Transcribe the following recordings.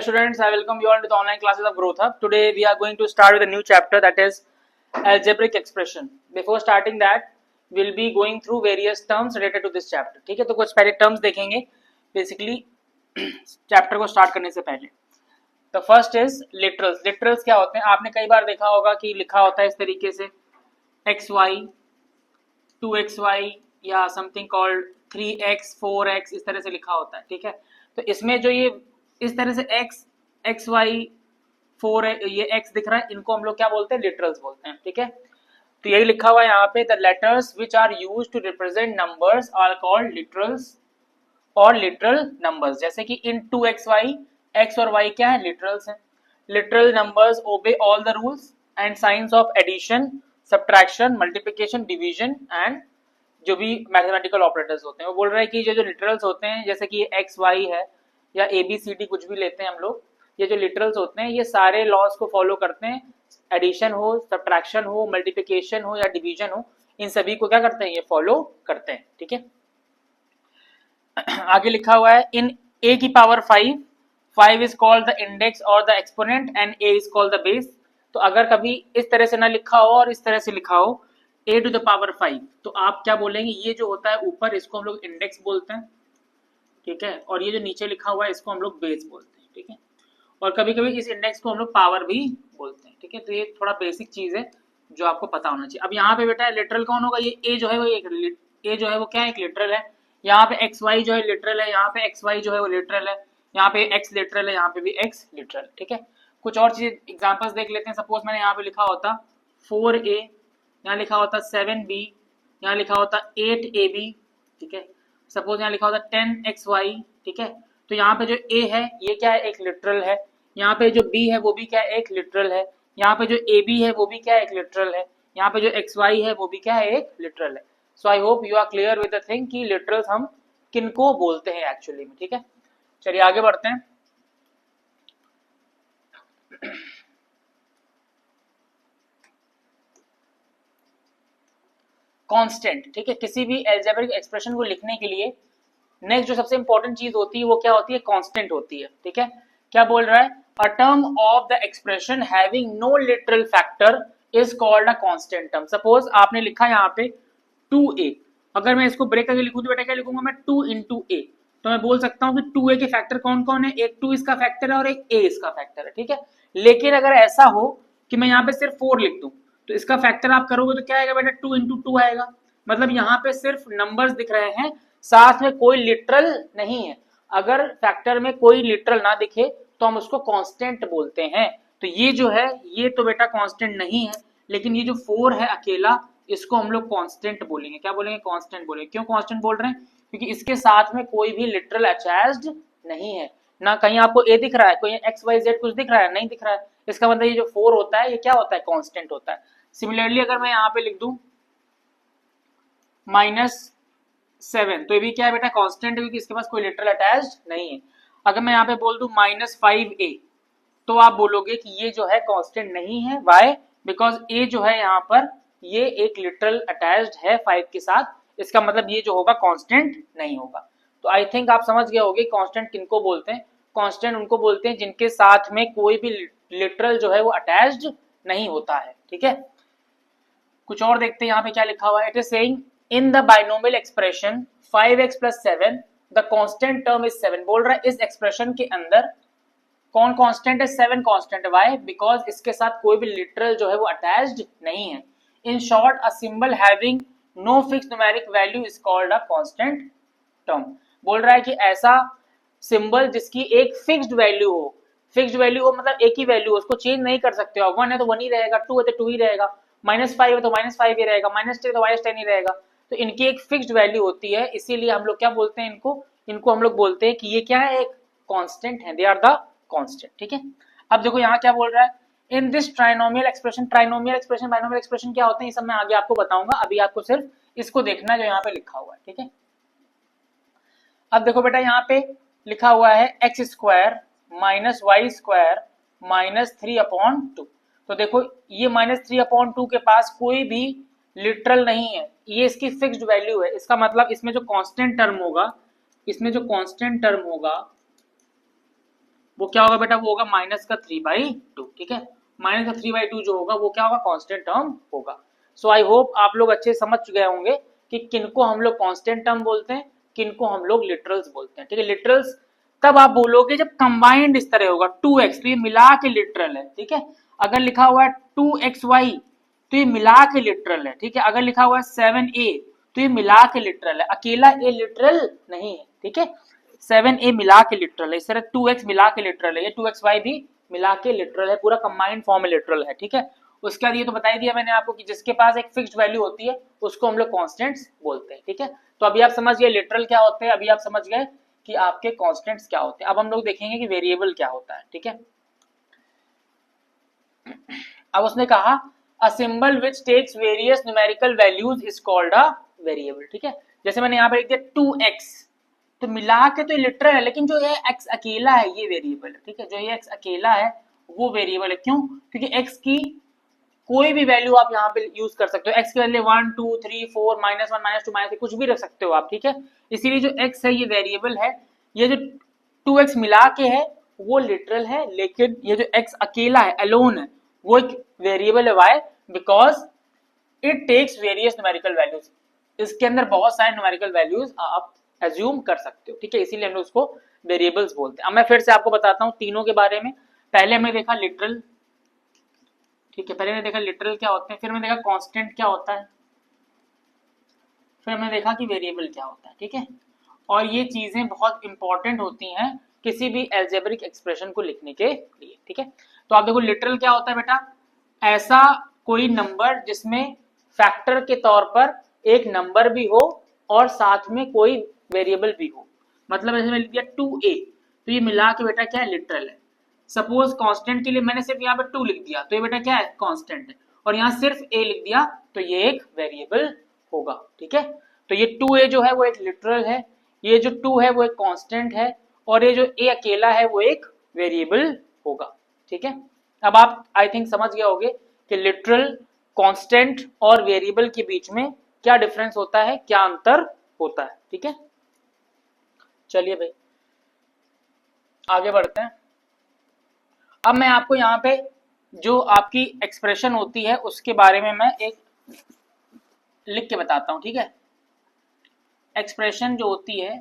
Students, I welcome you all to the online classes of Growth Hub. Today we are going to start with a new chapter, that is algebraic expression. Before starting that, we'll be going through various terms related to this chapter. ठीक है, तो कुछ पहले terms देखेंगे basically chapter को start करने से पहले. The first is literals. Literals क्या होते हैं? आपने कई बार देखा होगा कि लिखा होता है इस तरीके से xy 2xy या समथिंग कॉल्ड 3x 4x, इस तरह से लिखा होता है. ठीक है, तो इसमें जो ये इस तरह से x y 4 ये x दिख रहा है, इनको हम लोग क्या बोलते हैं? लिटरल्स बोलते हैं. ठीक है, तो यही लिखा हुआ है यहाँ पे, the letters which are used to represent numbers are called literals और लिटरल नंबर्स. जैसे कि इन 2xy, x और y क्या है? लिटरल्स हैं. Literal numbers obey all the rules and science of addition, subtraction, multiplication, division and जो भी mathematical operators होते हैं. वो बोल रहे हैं कि जो लिटरल्स होते हैं, जैसे कि एक्स वाई है या ए बी सी डी कुछ भी लेते हैं हम लोग, ये जो लिटरल्स होते हैं ये सारे लॉज को फॉलो करते हैं. एडिशन हो, सब्ट्रैक्शन हो, मल्टीप्लिकेशन हो या डिवीजन हो, इन सभी को क्या करते हैं? ये फॉलो करते हैं. ठीक है, आगे लिखा हुआ है इन a की power 5 is called the index और the exponent and a is called the base. तो अगर कभी इस तरह से ना लिखा हो और इस तरह से लिखा हो a टू द पावर 5, तो आप क्या बोलेंगे? ये जो होता है ऊपर, इसको हम लोग इंडेक्स बोलते हैं. ठीक है, और ये जो नीचे लिखा हुआ है इसको हम लोग बेस बोलते हैं. ठीक है, और कभी कभी इस इंडेक्स को हम लोग पावर भी बोलते हैं. ठीक है, तो ये थोड़ा बेसिक चीज है जो आपको पता होना चाहिए. अब यहाँ पे बेटा लिटरल कौन होगा? ये a जो है वो a जो है वो क्या है? एक लिटरल है. यहाँ पे एक्स वाई जो है लिटरल है, यहाँ पे एक्स वाई जो है वो लिटरल है, यहाँ पे एक्स लिटरल है, यहाँ पे भी एक्स लिटरल. ठीक है, कुछ और चीज एग्जांपल्स देख लेते हैं. सपोज मैंने यहाँ पे लिखा होता 4a, यहाँ लिखा होता 7b, यहाँ लिखा होता 8ab. ठीक है, सपोज यहाँ लिखा होता 10xy. ठीक है, तो यहाँ पे जो a है ये क्या है? एक लिटरल है. यहाँ पे जो b है वो भी क्या है? एक लिटरल है. यहाँ पे जो ab है वो भी क्या है? एक लिटरल है. यहाँ पे जो xy है वो भी क्या है? एक लिटरल है. So I hope you are clear with the thing कि लिटरल्स हम किनको बोलते हैं एक्चुअली में. ठीक है, चलिए आगे बढ़ते हैं. कांस्टेंट. ठीक है, किसी भी अलजेब्रिक एक्सप्रेशन को लिखने के लिए नेक्स्ट जो सबसे इंपॉर्टेंट चीज होती है वो क्या होती है? कांस्टेंट होती है. ठीक है, क्या बोल रहा है? A term of the expression having no literal factor is called a constant term. सपोज आपने लिखा यहाँ पे 2a, अगर मैं इसको ब्रेक करके लिखूं तो बेटा क्या लिखूंगा मैं? 2 into a. तो मैं बोल सकता हूँ कि 2a के फैक्टर कौन कौन है? एक 2 इसका फैक्टर है और एक a इसका फैक्टर है. ठीक है, लेकिन अगर ऐसा हो कि मैं यहाँ पे सिर्फ 4 लिख दूं तो इसका फैक्टर आप करोगे तो क्या आएगा बेटा? 2 into 2 आएगा. मतलब यहाँ पे सिर्फ नंबर्स दिख रहे हैं, साथ में कोई लिटरल नहीं है. अगर फैक्टर में कोई लिटरल ना दिखे तो हम उसको कांस्टेंट बोलते हैं. तो ये जो है ये तो बेटा कांस्टेंट नहीं है, लेकिन ये जो 4 है अकेला, इसको हम लोग कांस्टेंट बोलेंगे. क्या बोलेंगे? कांस्टेंट बोलेंगे. क्यों कांस्टेंट बोल रहे हैं? क्योंकि इसके साथ में कोई भी लिटरल अटैच्ड नहीं है. ना कहीं आपको a दिख रहा है, कोई एक्स वाई जेड कुछ दिख रहा है? नहीं दिख रहा है. इसका मतलब ये जो 4 होता है ये क्या होता है? कांस्टेंट होता है. सिमिलरली अगर मैं यहाँ पे लिख दूं -7, तो ये भी क्या है बेटा? कांस्टेंट है, क्योंकि इसके पास कोई लिटरल अटैच्ड नहीं है. अगर मैं यहाँ पे बोल दूं -5a, तो आप बोलोगे कि ये जो है कांस्टेंट नहीं है. व्हाई? बिकॉज a जो है यहाँ पर ये एक लिटरल अटैच्ड है 5 के साथ. इसका मतलब ये जो होगा कांस्टेंट नहीं होगा. तो आई थिंक आप समझ गए होंगे कांस्टेंट किनको बोलते हैं. कांस्टेंट उनको बोलते हैं जिनके साथ में कोई भी लिटरल जो है वो अटैच्ड नहीं होता है. ठीक है, कुछ और देखते हैं यहाँ पे क्या लिखा हुआ है. It is saying in the binomial expression 5x + 7 the constant term is 7. बोल रहा है इस एक्सप्रेशन के अंदर कौन कांस्टेंट है? 7 कांस्टेंट है. व्हाई? बिकॉज इसके साथ कोई भी लिटरल जो है वो अटैच्ड नहीं है. In short a symbol having no fixed numeric value is called a constant term. बोल रहा है कि ऐसा सिंबल जिसकी एक फिक्स्ड वैल्यू हो. फिक्स्ड वैल्यू हो मतलब एक ही वैल्यू हो, उसको चेंज नहीं कर सकते हो. 1 है तो 1 ही रहेगा, 2 है तो 2 ही रहेगा, -5 है तो -5 ही रहेगा, -10 है तो -10 ही रहेगा. तो इनकी एक फिक्स्ड वैल्यू होती है, इसीलिए हम लोग क्या बोलते हैं इनको हम लोग बोलते हैं कि ये क्या है? एक कांस्टेंट है. They are the constant. ठीक है, अब देखो यहाँ क्या बोल रहा है. In this trinomial expression, trinomial expression, binomial expression क्या होते हैं ये सब मैं आगे आपको बताऊंगा. अभी आपको सिर्फ इसको देखना है जो यहाँ पे लिखा हुआ है. ठीक है, अब देखो बेटा यहाँ पे लिखा हुआ है x² - y² - 3/2. तो देखो ये -3/2 के पास कोई भी लिटरल नहीं है, ये इसकी फिक्स्ड वैल्यू है. इसका मतलब इसमें जो कांस्टेंट टर्म होगा वो क्या होगा बेटा, वो होगा माइनस का 3/2, ठीक है। माइनस का 3/2 जो होगा वो क्या होगा, कांस्टेंट टर्म होगा। सो आई होप आप लोग अच्छे समझ गए होंगे कि किनको हम लोग कांस्टेंट टर्म बोलते हैं, किनको हम लोग लिटरल्स बोलते हैं, ठीक है। लिटरल्स तब आप बोलोगे जब कंबाइंड इस तरह होगा 2x, तो ये मिला के लिटरल है, ठीक है। अगर लिखा हुआ है 2xy तो ये मिला के लिटरल है, ठीक है। अगर लिखा हुआ है 7a तो ये मिला के लिटरल है, अकेला a लिटरल नहीं है, ठीक है। 7a मिला के लिटरल है, इस तरह 2x मिला के लिटरल है, ये 2xy भी मिला के लिटरल है, पूरा कंबाइंड फॉर्म में लिटरल है, ठीक है। उसके बाद ये तो बता ही दिया मैंने आपको कि जिसके पास एक फिक्स्ड वैल्यू होती है उसको हम लोग कांस्टेंट्स बोलते हैं, ठीक है। तो अभी आप समझ गए लिटरल क्या होते हैं, अभी आप समझ गए कि आपके कांस्टेंट्स क्या होते हैं। अब हम लोग देखेंगे कि वेरिएबल क्या होता है, ठीक है। अब उसने कहा a symbol which takes various numerical values is called a variable, ठीक है। जैसे मैंने यहाँ पे लिख दिया 2x, तो मिला के तो लिटरल है, लेकिन जो ये x अकेला है ये वेरिएबल है, ठीक है। जो ये x अकेला है वो वेरिएबल है, क्यों? क्योंकि x की कोई भी वैल्यू आप यहाँ पे यूज कर सकते हो, x के बदले 1 2 3 4 -1 -2 -3 कुछ भी रख सकते हो आप, ठीक है। इसीलिए जो x है ये वेरिएबल है, ये जो 2x मिला के है वो लिटरल है, लेकिन ये जो x अकेला है, अलोन है, वो एक वेरिएबल है। Why? Because it takes various numerical values, इसके अंदर बहुत सारे न्यूमेरिकल वैल्यूज आप एज्यूम कर सकते हो, ठीक है। इसीलिए हम लोग उसको वेरिएबल्स बोलते हैं। अब मैं फिर से आपको बताता हूँ तीनों के बारे में। पहले हमने देखा लिटरल, ठीक है। पहले मैंने देखा लिटरल क्या होते हैं, फिर मैंने देखा कांस्टेंट क्या होता है, फिर मैंने देखा कि वेरिएबल क्या होता है, ठीक है। और ये चीजें बहुत इंपॉर्टेंट होती हैं किसी भी एल्जेब्रिक एक्सप्रेशन को लिखने के लिए, ठीक है। तो आप देखो लिटरल क्या होता है बेटा, ऐसा कोई नंबर जिसमें फैक्टर के तौर पर एक नंबर भी हो और साथ में कोई वेरिएबल भी हो। मतलब जैसे मैं लिख दिया 2a, तो ये मिला के बेटा क्या है, लिटरल है। सपोज कांस्टेंट के लिए मैंने सिर्फ यहाँ पे 2 लिख दिया, तो ये बेटा क्या है, कांस्टेंट है। और यहाँ सिर्फ a लिख दिया तो ये एक वेरिएबल होगा, ठीक है। तो ये 2a जो है वो एक लिटरल है, ये जो 2 है वो एक कांस्टेंट है, और ये जो a अकेला है वो एक वेरिएबल होगा, ठीक है। अब आप आई थिंक समझ गए होंगे कि लिटरल, कांस्टेंट और वेरिएबल के बीच में क्या डिफरेंस होता है, क्या अंतर होता है, ठीक है। चलिए भाई आगे बढ़ते हैं। अब मैं आपको यहाँ पे जो आपकी एक्सप्रेशन होती है उसके बारे में मैं एक लिख के बताता हूँ, ठीक है। एक्सप्रेशन जो होती है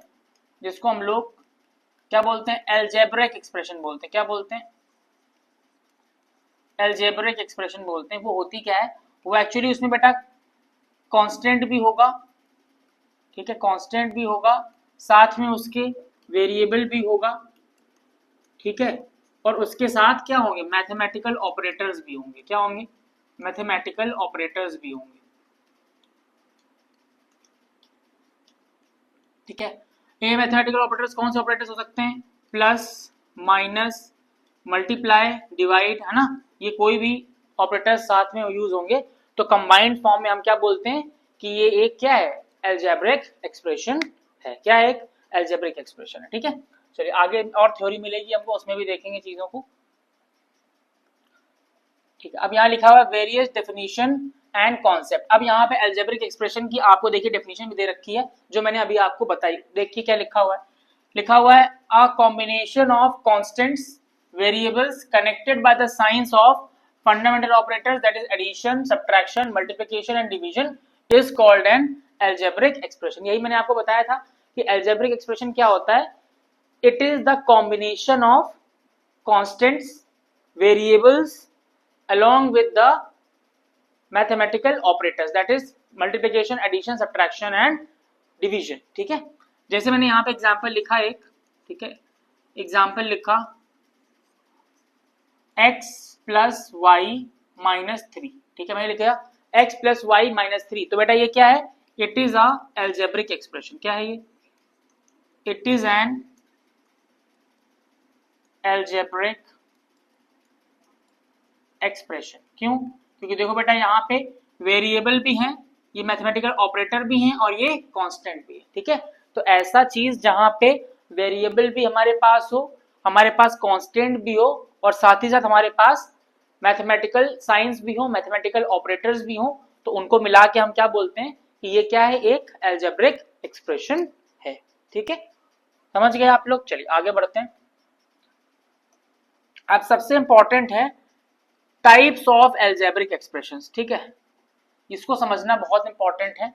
जिसको हम लोग क्या बोलते हैं, एल्जेब्रिक एक्सप्रेशन बोलते हैं। क्या बोलते हैं? एल्जेब्रिक एक्सप्रेशन बोलते हैं। वो होती क्या है, वो एक्चुअली उसमें बेटा कांस्टेंट भी होगा, ठीक है, कांस्टेंट भी होगा, साथ में उसके वेरिएबल भी होगा, ठीक है। और उसके साथ क्या होंगे, मैथमेटिकल ऑपरेटर्स भी होंगे। क्या होंगे? मैथमेटिकल ऑपरेटर्स भी होंगे, ठीक है। ये मैथमेटिकल ऑपरेटर्स कौन से ऑपरेटर्स हो सकते हैं? प्लस, माइनस, मल्टीप्लाई, डिवाइड, है ना। ये कोई भी ऑपरेटर्स साथ में यूज होंगे, तो कंबाइंड फॉर्म में हम क्या बोलते हैं कि ये एक क्या है, एल्जेब्रिक एक्सप्रेशन है। क्या है? एक एल्जेब्रिक एक्सप्रेशन है, ठीक है। चलिए आगे और थ्योरी मिलेगी हमको, उसमें भी देखेंगे चीजों को, ठीक है। अब यहाँ लिखा हुआ है वेरियस डेफिनेशन एंड कॉन्सेप्ट। अब यहाँ पे एल्जेब्रिक एक्सप्रेशन की आपको देखिए डेफिनेशन भी दे रखी है जो मैंने अभी आपको बताई। देखिए क्या लिखा हुआ है, लिखा हुआ है a combination of constants variables connected by the signs of fundamental operators that is addition, subtraction, multiplication and division is called an algebraic expression. यही मैंने आपको बताया था कि एल्जेब्रिक एक्सप्रेशन क्या होता है, it is the combination of constants variables along with the mathematical operators that is multiplication, addition, subtraction and division, ठीक है। जैसे मैंने यहाँ पे एग्जाम्पल लिखा एक, ठीक है, एग्जाम्पल लिखा x प्लस वाई माइनस 3, ठीक है। मैंने लिखा x प्लस वाई माइनस 3, तो बेटा ये क्या है, it is a algebraic expression. क्या है ये? It is an algebraic expression. क्यों? क्योंकि देखो बेटा यहाँ पे वेरिएबल भी हैं, ये मैथमेटिकल ऑपरेटर भी हैं और ये कांस्टेंट भी है, ठीक है। तो ऐसा चीज जहाँ पे वेरिएबल भी हमारे पास हो, हमारे पास कांस्टेंट भी हो और साथ ही साथ हमारे पास मैथमेटिकल साइंस भी हो, मैथमेटिकल ऑपरेटर्स भी हो, तो उनको मिला के हम क्या बोलते हैं कि ये क्या है, एक एल्जेब्रिक एक्सप्रेशन है, ठीक है। समझ गए आप लोग? चलिए आगे बढ़ते हैं। अब सबसे इंपॉर्टेंट है टाइप्स ऑफ एल्जेब्रिक एक्सप्रेशंस, ठीक है, इसको समझना बहुत इंपॉर्टेंट है।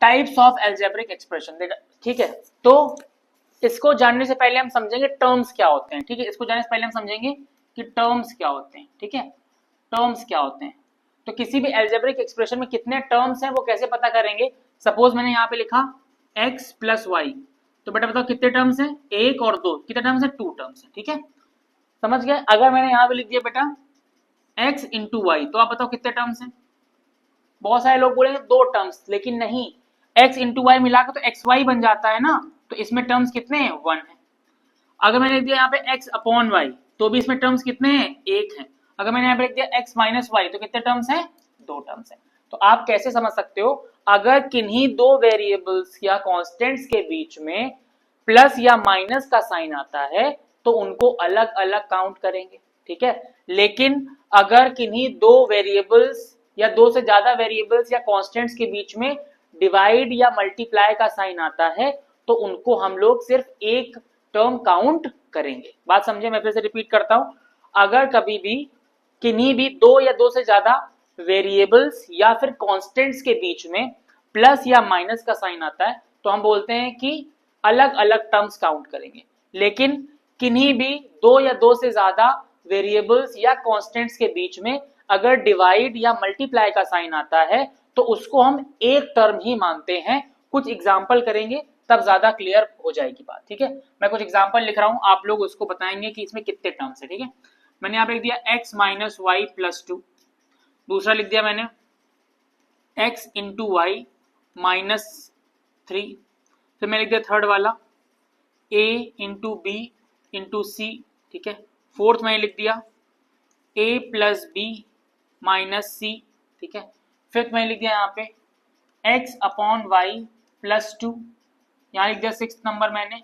टाइप्स ऑफ एल्जेब्रिक एक्सप्रेशन, ठीक है, तो इसको जानने से पहले हम समझेंगे टर्म्स क्या होते हैं, ठीक है, इसको जानने से पहले हम समझेंगे कि टर्म्स क्या होते हैं, ठीक है, टर्म्स क्या होते हैं। तो किसी भी एल्जेब्रिक एक्सप्रेशन में कितने टर्म्स हैं वो कैसे पता करेंगे। सपोज मैंने यहाँ पे लिखा x प्लस वाई, तो बेटा बताओ कितने टर्म्स हैं, एक और दो, कितने टर्म्स हैं, 2 टर्म्स हैं, ठीक है, समझ गए। अगर मैंने यहाँ पे लिख दिया बेटा x इंटू वाई, तो आप बताओ कितने टर्म्स हैं। बहुत सारे लोग बोलेंगे 2 टर्म्स, लेकिन नहीं, x इंटू वाई मिलाकर तो एक्स वाई बन जाता है ना, तो इसमें टर्म्स कितने हैं, 1 है। अगर मैंने लिख दिया यहाँ पे x अपॉन वाई, तो भी इसमें टर्म्स कितने हैं, 1 है। अगर मैंने यहाँ पे लिख दिया x माइनस वाई, तो कितने टर्म्स हैं, 2 टर्म्स हैं। तो आप कैसे समझ सकते हो, अगर किन्हीं दो वेरिएबल्स या कांस्टेंट्स के बीच में प्लस या माइनस का साइन आता है तो उनको अलग अलग काउंट करेंगे, ठीक है। लेकिन अगर किन्हीं दो वेरिएबल्स या दो से ज्यादा वेरिएबल्स या कांस्टेंट्स के बीच में डिवाइड या मल्टीप्लाई का साइन आता है तो उनको हम लोग सिर्फ एक टर्म काउंट करेंगे। बात समझे, मैं फिर से रिपीट करता हूं, अगर कभी भी किन्हीं भी दो या दो से ज्यादा वेरिएबल्स या फिर कांस्टेंट्स के बीच में प्लस या माइनस का साइन आता है तो हम बोलते हैं कि अलग अलग टर्म्स काउंट करेंगे। लेकिन किन्हीं भी दो या दो से ज्यादा वेरिएबल्स या कांस्टेंट्स के बीच में अगर डिवाइड या मल्टीप्लाई का साइन आता है तो उसको हम एक टर्म ही मानते हैं। कुछ एग्जांपल करेंगे तब ज्यादा क्लियर हो जाएगी बात, ठीक है। मैं कुछ एग्जांपल लिख रहा हूं, आप लोग उसको बताएंगे कि इसमें कितने टर्म्स है, ठीक है। मैंने यहाँ पे लिख दिया x माइनस वाई प्लस 2, दूसरा लिख दिया मैंने x इंटू वाई माइनस 3, फिर मैं लिख दिया थर्ड वाला a इंटू बी इंटू सी, ठीक है। फोर्थ मैंने लिख दिया a प्लस बी माइनस सी, ठीक है। फिफ्थ मैंने लिख दिया यहाँ पे x अपॉन वाई प्लस 2, यहाँ लिख दिया सिक्स नंबर मैंने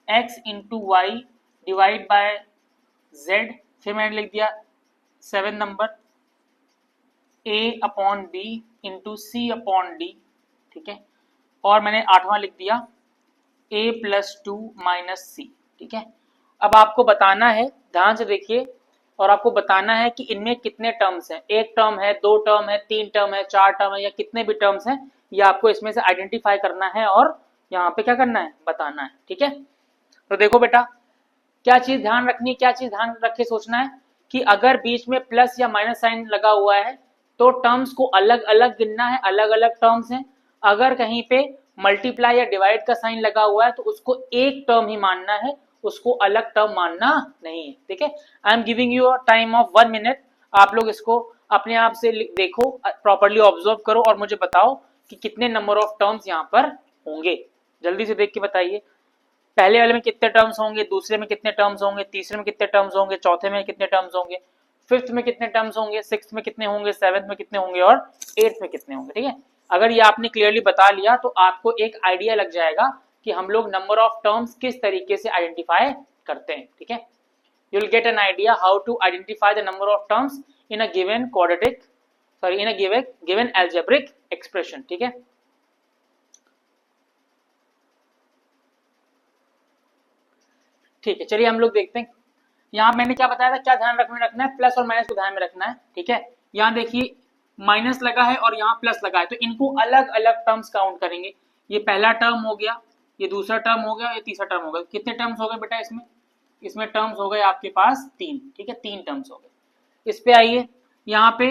x into y divide by z, फिर मैंने लिख दिया 7 नंबर a upon b into c upon d, ठीक है। और मैंने 8वां लिख दिया a प्लस 2 माइनस सी, ठीक है। अब आपको बताना है, ध्यान से देखिए, और आपको बताना है कि इनमें कितने टर्म्स हैं, एक टर्म है, दो टर्म है, तीन टर्म है, चार टर्म है, या कितने भी टर्म्स हैं, ये आपको इसमें से आइडेंटिफाई करना है और यहाँ पे क्या करना है, बताना है, ठीक है। तो देखो बेटा, क्या चीज ध्यान रखनी है, क्या चीज ध्यान रख के सोचना है कि अगर बीच में प्लस या माइनस साइन लगा हुआ है तो टर्म्स को अलग अलग गिनना है, अलग अलग टर्म्स हैं। अगर कहीं पे मल्टीप्लाई या डिवाइड का साइन लगा हुआ है तो उसको एक टर्म ही मानना है, उसको अलग टर्म मानना नहीं है, ठीक है। I am giving you a time of 1 minute, आप लोग इसको अपने आप से देखो, प्रॉपर्ली ऑब्जर्व करो और मुझे बताओ कि कितने नंबर ऑफ टर्म्स यहाँ पर होंगे। जल्दी से देख के बताइए, पहले वाले में कितने टर्म्स होंगे, दूसरे में कितने टर्म्स होंगे, तीसरे में कितने टर्म्स होंगे, चौथे में कितने टर्म्स होंगे, फिफ्थ में कितने टर्म्स होंगे, सिक्स्थ में कितने होंगे, सेवंथ में कितने होंगे और एट्थ में कितने होंगे, ठीक है। अगर ये आपने क्लियरली बता लिया तो आपको एक आइडिया लग जाएगा कि हम लोग नंबर ऑफ टर्म्स किस तरीके से आइडेंटिफाई करते हैं, ठीक है। You will get an idea how to identify the number of terms in a given quadratic, sorry in a given algebraic expression, ठीक है। ठीक है, चलिए हम लोग देखते हैं। यहाँ मैंने क्या बताया था, क्या ध्यान रखना है, प्लस और माइनस को ध्यान में रखना है, ठीक है। यहाँ देखिए माइनस लगा है और यहाँ प्लस लगा है तो इनको अलग अलग टर्म्स काउंट करेंगे। ये पहला टर्म हो गया, ये दूसरा टर्म हो गया, ये तीसरा टर्म हो गया। कितने टर्म्स हो गए बेटा इसमें, इसमें टर्म्स हो गए आपके पास 3, ठीक है, 3 टर्म्स हो गए। इस पे आइए, यहाँ पे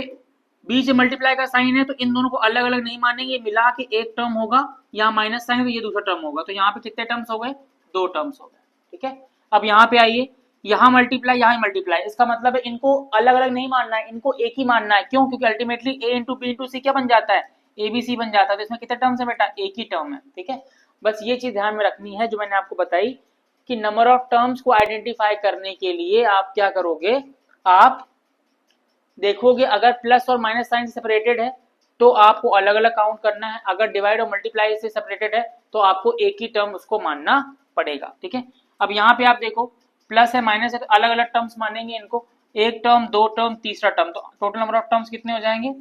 बीच मल्टीप्लाई का साइन है तो इन दोनों को अलग अलग नहीं मानेंगे, मिला के एक टर्म होगा, यहाँ माइनस साइन है तो ये दूसरा टर्म होगा, तो यहाँ पे कितने टर्म्स हो गए, 2 टर्म्स हो गए, ठीक है। अब यहाँ पे आइए, यहाँ मल्टीप्लाई, यहाँ मल्टीप्लाई, इसका मतलब है इनको अलग अलग नहीं मानना है, इनको एक ही मानना है। क्यों, क्योंकि ultimately a into B into C क्या बन जाता है, ABC बन जाता है। तो इसमें कितने टर्म्स है बेटा, एक ही टर्म है, ठीक है। बस ये चीज ध्यान में रखनी है जो मैंने आपको बताई कि नंबर ऑफ टर्म्स को आइडेंटिफाई करने के लिए आप क्या करोगे, आप देखोगे अगर प्लस और माइनस साइन से सेपरेटेड है तो आपको अलग अलग काउंट करना है, अगर डिवाइड और मल्टीप्लाई से सेपरेटेड है तो आपको एक ही टर्म उसको मानना पड़ेगा, ठीक है। अब यहाँ पे आप देखो प्लस है माइनस है तो अलग अलग टर्म्स मानेंगे इनको, एक टर्म, दो टर्म, तीसरा टर्म, तो टोटल नंबर ऑफ टर्म्स कितने हो जाएंगे,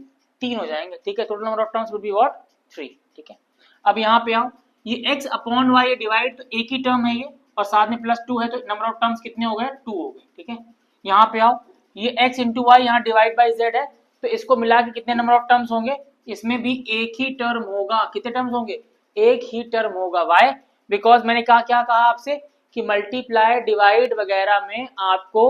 3 हो जाएंगे, ठीक है। Total number of terms will be what, 3, ठीक है। अब यहाँ पे आओ, ये x अपॉन वाई डिवाइड तो एक ही टर्म है ये, और साथ में +2 है तो नंबर ऑफ टर्म्स कितने हो गए 2 हो गए। ठीक है, यहाँ पे आओ, ये x इंटू वाई यहाँ डिवाइड बाई z है तो इसको मिला के कितने नंबर ऑफ टर्म्स होंगे, इसमें भी एक ही टर्म होगा। कितने टर्म्स होंगे, एक ही टर्म होगा। वाई, बिकॉज मैंने कहा, क्या कहा आपसे कि मल्टीप्लाई डिवाइड वगैरह में आपको